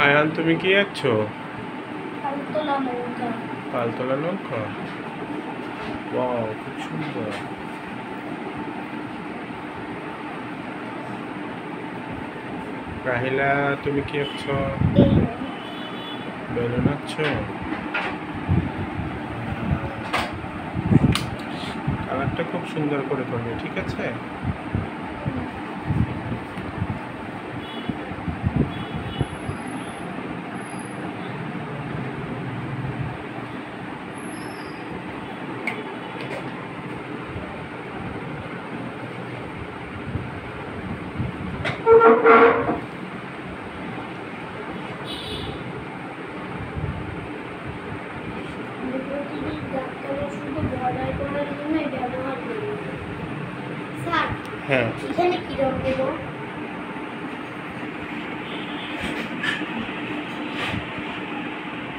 আয়ান, তুমি কি আছো? পালতোলা নৌকা। পালতোলা নৌকা। ওয়াও, খুব সুন্দর। রাহিলা, তুমি কি আছো? বেলুন আছো? কালারটা খুব সুন্দর করে করবে, ঠিক আছে? হ্যাঁ, এখানে কি রং দেব?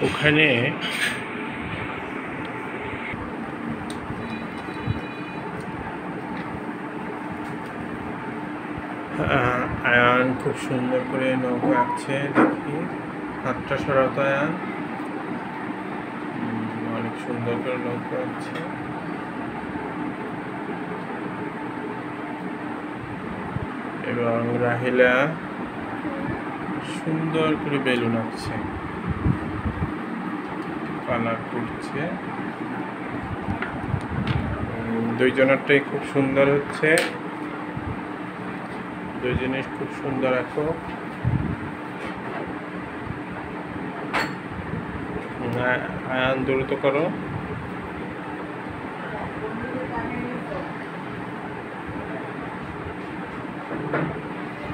ওখানে আয়ান খুব সুন্দর করে নৌকা আঁকছে। দেখি, হাতটা সরাতো আয়ান। অনেক সুন্দর করে নৌকা আঁকছে। এবং রাহিলা সুন্দর করে বেলুন আঁকছে, কালার করছে। দুইজনেরটাই খুব সুন্দর হচ্ছে। দুই জিনিস খুব সুন্দর আঁকো। আয়ান, দ্রুত করো।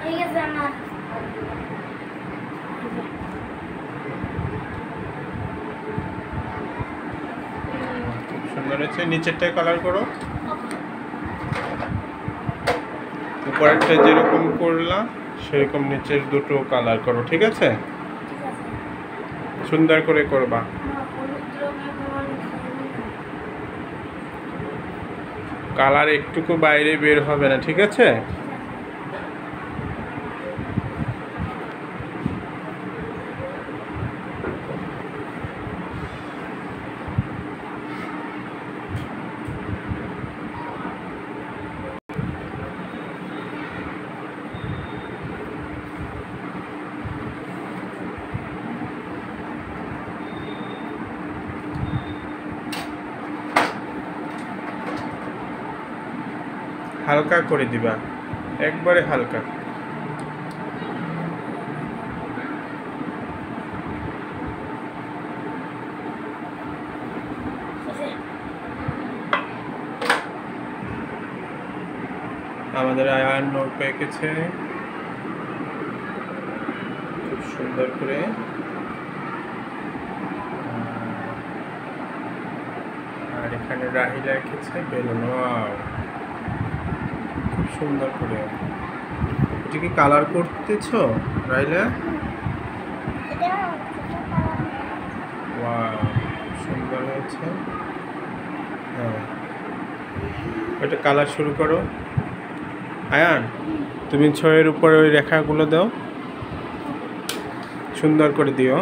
হয়ে গেছে আমার। খুব সুন্দর হয়েছে। নিচেরটাই কালার করো। উপরেরটা যেরকম করলাম সেরকম নিচের দুটো কালার করো, ঠিক আছে? সুন্দর করে করবা। কালার একটুকু বাইরে বের হবে না, ঠিক আছে? হালকা করে দিবা, একবারে হালকা। আমাদের আয়ান নৌকা এঁকেছে খুব সুন্দর করে। আর এখানে রাহিলা এঁকেছে বেলুন। খুব সুন্দর করে। এটা কি কালার করতেছো রাহিলা? ওয়াও, সুন্দর হয়েছে। হ্যাঁ, এটা কালার শুরু করো। আয়ান, তুমি ছয়ের উপরে ওই রেখাগুলো দাও, সুন্দর করে দিও।